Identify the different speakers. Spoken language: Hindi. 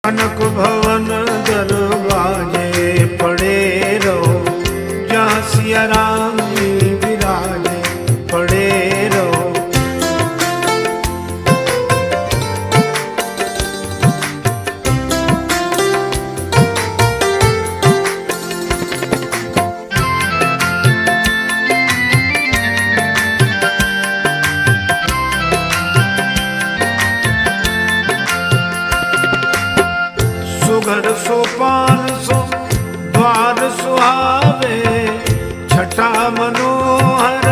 Speaker 1: कनक भवन दरवाजे पड़े रहो, जहाँ सिया राम जी विराजे पड़े रहो। सुघर सोपान सो द्वार सुहावे, छटा मनोहर